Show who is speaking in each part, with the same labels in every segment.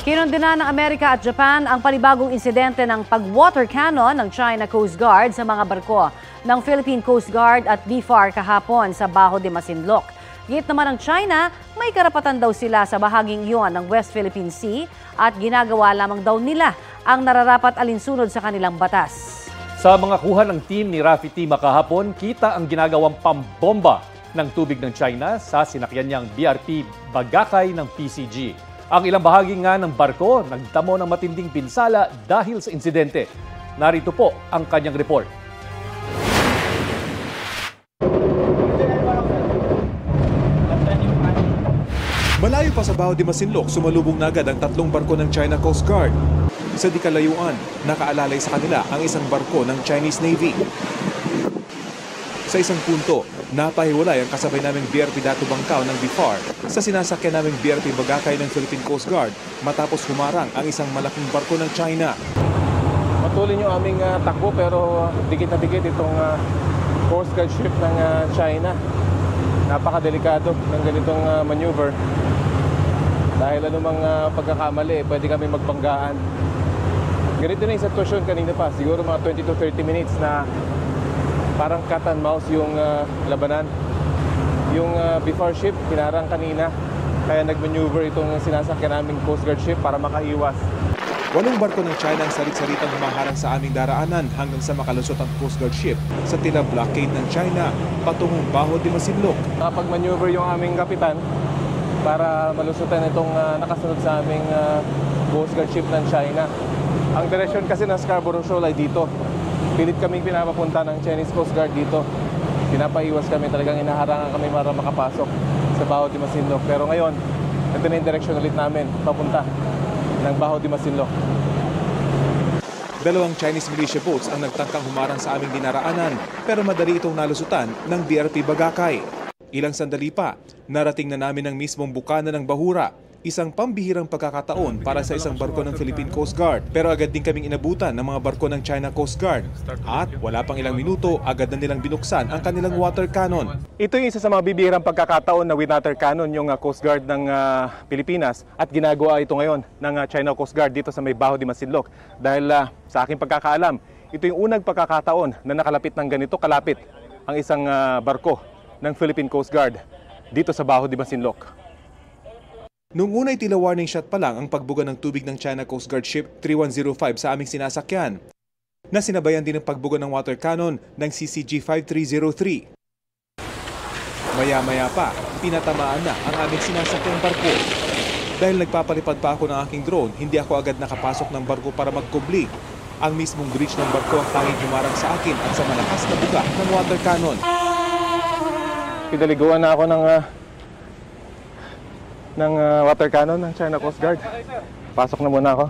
Speaker 1: Kinundina ng Amerika at Japan ang panibagong insidente ng pag-water cannon ng China Coast Guard sa mga barko ng Philippine Coast Guard at BFAR kahapon sa Bajo de Masinloc. Git naman ng China, may karapatan daw sila sa bahaging iyon ng West Philippine Sea at ginagawa lamang daw nila ang nararapat alinsunod sa kanilang batas.
Speaker 2: Sa mga kuha ng team ni Rafi Tima kahapon, kita ang ginagawang pambomba ng tubig ng China sa sinakyan niyang BRP Bagakay ng PCG. Ang ilang bahagi nga ng barko nagtamo ng matinding pinsala dahil sa insidente. Narito po ang kanyang report.
Speaker 3: Malayo pa sa Bajo de Masinloc, sumalubong na agad ang tatlong barko ng China Coast Guard. Sa di kalayuan, nakaalalay sa kanila ang isang barko ng Chinese Navy. Sa isang punto, napahiwalay ang kasabay naming BRP Dato Bangkao ng BFAR sa sinasakyan naming BRP Bagakay ng Philippine Coast Guard matapos humarang ang isang malaking barko ng China.
Speaker 4: Patuloy yung aming takbo pero dikit na dikit itong Coast Guard ship ng China. Napakadelikado ng ganitong maneuver. Dahil anumang pagkakamali, pwede kami magbanggaan. Ganito na yung sitwasyon kanina pa, siguro mga 20 to 30 minutes na parang cat and mouse yung labanan. Yung BFAR ship, kinarang kanina. Kaya nag-maneuver itong sinasakyan naming Coast Guard ship para makahiwas.
Speaker 3: 8 barko ng China ang salit-salitang humaharang sa aming daraanan hanggang sa makalusot ang Coast Guard ship sa tila blockade ng China patungong Bajo de Masinloc.
Speaker 4: Nakapag-maneuver yung aming kapitan para malusutan itong nakasunod sa aming Coast Guard ship ng China. Ang direksyon kasi ng Scarborough Shoal ay dito. Pilit kaming pinapapunta ng Chinese Coast Guard dito. Pinapaiwas kami, talagang inaharangan kami para makapasok sa Bajo de Masinloc. Pero ngayon, ito na yung direksyon ulit namin, papunta ng Bajo de Masinloc.
Speaker 3: 2 Chinese militia boats ang nagtangkang humarang sa aming dinaraanan pero madali itong nalusutan ng BRP Bagakay. Ilang sandali pa, narating na namin ang mismong bukana ng Bahura, isang pambihirang pagkakataon para sa isang barko ng Philippine Coast Guard. Pero agad din kaming inabutan ng mga barko ng China Coast Guard. At wala pang ilang minuto, agad na nilang binuksan ang kanilang water cannon.
Speaker 4: Ito yung isa sa mga bibihirang pagkakataon na with water cannon yung Coast Guard ng Pilipinas at ginagawa ito ngayon ng China Coast Guard dito sa may Bajo de Masinloc. Dahil sa aking pagkakaalam, ito yung unang pagkakataon na nakalapit ng ganito kalapit ang isang barko ng Philippine Coast Guard dito sa Bajo de Masinloc.
Speaker 3: Noong una'y tila warning shot pa lang ang pagbuga ng tubig ng China Coast Guard Ship 3105 sa aming sinasakyan, na sinabayan din ng pagbuga ng water cannon ng CCG 5303. Maya-maya pa, pinatamaan na ang aming sinasakyang barko. Dahil nagpapalipad pa ako ng aking drone, hindi ako agad nakapasok ng barko para magkubli. Ang mismong bridge ng barko ang tanging humarang sa akin at sa malakas na buga ng water cannon.
Speaker 4: Pinaliguan na ako ng water cannon ng China Coast Guard. Pasok na muna ako.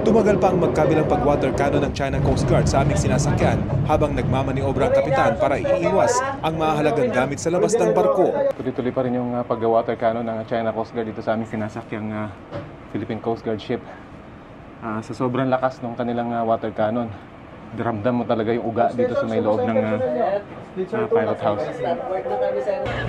Speaker 3: Tumagal pa ang magkabilang pag-water cannon ng China Coast Guard sa aming sinasakyan habang nagmamaniobra ang kapitan para iiwas ang mahalagang gamit sa labas ng barko.
Speaker 4: Tuloy-tuloy pa rin yung pag-water cannon ng China Coast Guard dito sa aming sinasakyang Philippine Coast Guard ship. Sa sobrang lakas ng kanilang water cannon, ramdam mo talaga yung uga dito sa may loob ng pilot house.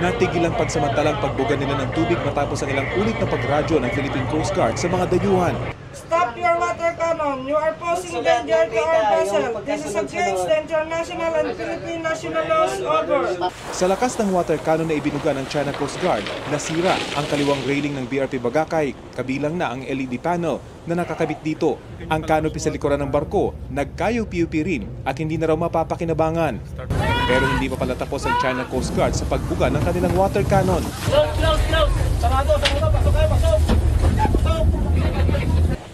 Speaker 3: Natigil ang pansamantalang pagbuga nila ng tubig matapos ang ilang ulit na pagradyo ng Philippine Coast Guard sa mga dayuhan.
Speaker 5: Stop your water cannon. You are posing danger to our vessel. This is against the international and Philippine national laws. Over.
Speaker 3: Sa lakas ng water cannon na ibinuga ng China Coast Guard, nasira ang kaliwang railing ng BRP Bagakay, kabilang na ang LED panel na nakakabit dito. Ang canopy sa likuran ng barko, nagkayo-piupi rin at hindi na raw mapapakinabangan. Pero hindi pa pala tapos ang China Coast Guard sa pagbuga ng kanilang water cannon.
Speaker 5: Close! Sarado! Pasok kayo! Pasok!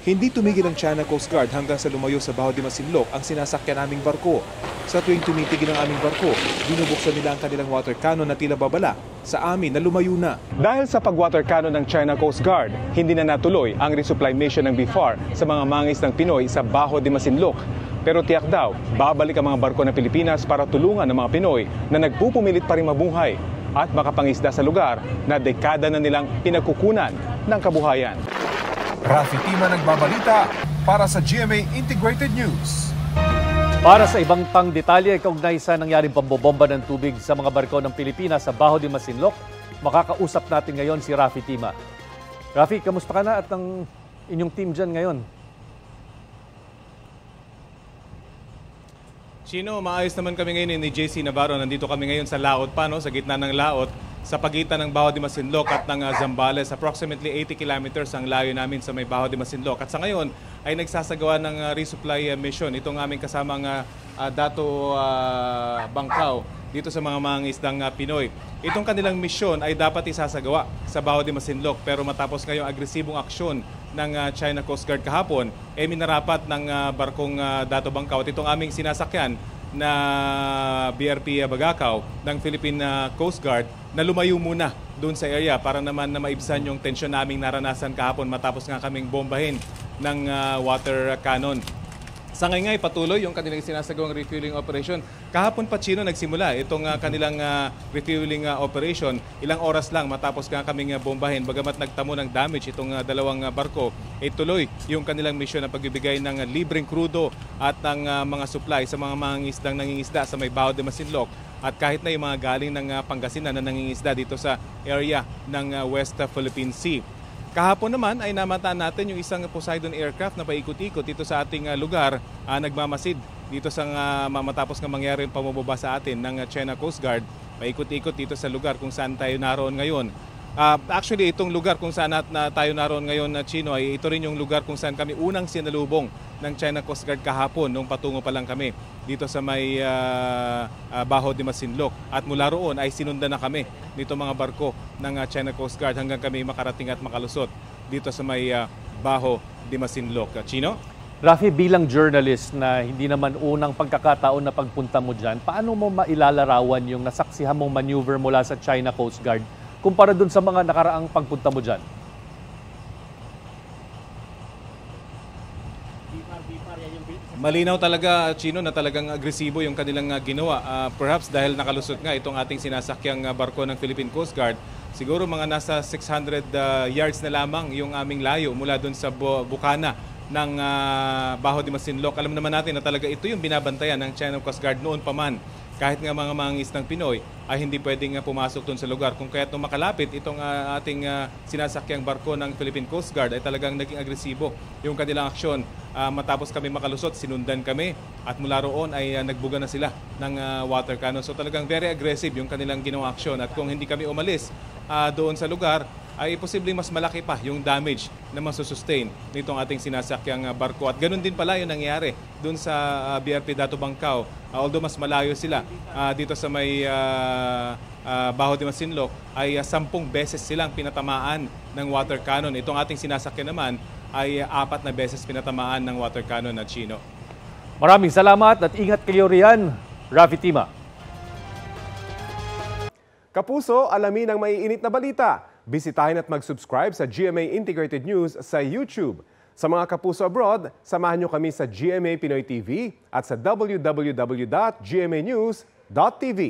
Speaker 3: Hindi tumigil ang China Coast Guard hanggang sa lumayo sa Bajo de Masinloc ang sinasakyan naming barko. Sa tuwing tumitigil ang aming barko, binubuksan nila ang kanilang water cannon na tila babala sa amin na lumayo na.
Speaker 4: Dahil sa pag-water cannon ng China Coast Guard, hindi na natuloy ang resupply mission ng BFAR sa mga mangis ng Pinoy sa Bajo de Masinloc. Pero tiyak daw, babalik ang mga barko ng Pilipinas para tulungan ang mga Pinoy na nagpupumilit pa rin mabuhay at makapangisda sa lugar na dekada na nilang pinagkukunan ng kabuhayan.
Speaker 6: Rafi Tima nagbabalita para sa GMA Integrated News.
Speaker 2: Para sa ibang pang detalye, kaugnay sa nangyaring pambobomba ng tubig sa mga barko ng Pilipinas sa Baho de Masinloc, makakausap natin ngayon si Rafi Tima. Rafi, kamusta ka na at ang inyong team dyan ngayon?
Speaker 3: Chino, maayos naman kami ngayon ni JC Navarro. Nandito kami ngayon sa laot pa, no? Sa gitna ng laot, sa pagitan ng Baho de Masinloc at ng Zambales. Approximately 80 kilometers ang layo namin sa may Baho de Masinloc. At sa ngayon ay nagsasagawa ng resupply mission. Itong aming kasamang Dato Bangkaw dito sa mga isdang Pinoy. Itong kanilang misyon ay dapat isasagawa sa Baho de Masinloc, pero matapos ngayong agresibong aksyon ng China Coast Guard kahapon, minarapat ng barkong Dato Bangkaw at itong aming sinasakyan na BRP Bagakaw ng Philippine Coast Guard na lumayo muna doon sa area para naman na maibsan yung tensyon naming naranasan kahapon matapos nga kaming bombahin ng water cannon. Sa ngayon patuloy yung kanilang sinasagawang refueling operation. Kahapon pa, Chino, nagsimula itong kanilang refueling operation. Ilang oras lang matapos nga kaming bombahin. Bagamat nagtamo ng damage itong dalawang barko, tuloy yung kanilang misyon na pagbibigay ng libreng krudo at ng mga supply sa mga mangingisdang nangingisda sa may Baho de Masinloc. At kahit na yung mga galing ng Pangasinan na nangingisda dito sa area ng West Philippine Sea. Kahapon naman ay namataan natin yung isang Poseidon aircraft na paikot-ikot dito sa ating lugar, nagmamasid dito sa matapos nga mangyari yung pamubaba sa atin ng China Coast Guard. Paikot-ikot dito sa lugar kung saan tayo naroon ngayon. Actually, itong lugar kung saan tayo naroon ngayon, Chino, ay ito rin yung lugar kung saan kami unang sinalubong ng China Coast Guard kahapon nung patungo pa lang kami dito sa may Baho de Masinloc. At mula roon ay sinundan na kami dito mga barko ng China Coast Guard hanggang kami makarating at makalusot dito sa may Baho de Masinloc. Chino?
Speaker 2: Rafi, bilang journalist na hindi naman unang pagkakataon na pagpunta mo dyan, paano mo mailalarawan yung nasaksihan mong maneuver mula sa China Coast Guard kumpara dun sa mga nakaraang pagpunta mo dyan?
Speaker 3: Malinaw talaga, Chino, na talagang agresibo yung kanilang ginawa. Perhaps dahil nakalusot nga itong ating sinasakyang barko ng Philippine Coast Guard, siguro mga nasa 600 yards na lamang yung aming layo mula dun sa bukana ng Baho de Masinloc. Alam naman natin na talaga ito yung binabantayan ng China Coast Guard noon pa man. Kahit nga mga mangingisdang Pinoy ay hindi pwedeng pumasok doon sa lugar. Kung kaya't nung makalapit itong ating sinasakyang barko ng Philippine Coast Guard ay talagang naging agresibo yung kanilang aksyon. Matapos kami makalusot, sinundan kami at mula roon ay nagbuga na sila ng water cannon. So talagang very aggressive yung kanilang ginawang aksyon. At kung hindi kami umalis doon sa lugar, ay posibleng mas malaki pa yung damage na masusustain nitong ating sinasakyang barko. At ganun din pala yung nangyari dun sa BRP Dato Bangkaw. Although mas malayo sila dito sa may Baho de Masinloc, ay 10 beses silang pinatamaan ng water cannon. Itong ating sinasakyan naman ay 4 na beses pinatamaan ng water cannon na Chino.
Speaker 2: Maraming salamat at ingat kayo riyan, Rafi Tima.
Speaker 6: Kapuso, alamin ang maiinit na balita. Bisitahin at mag-subscribe sa GMA Integrated News sa YouTube. Sa mga kapuso abroad, samahan nyo kami sa GMA Pinoy TV at sa www.gmanews.tv.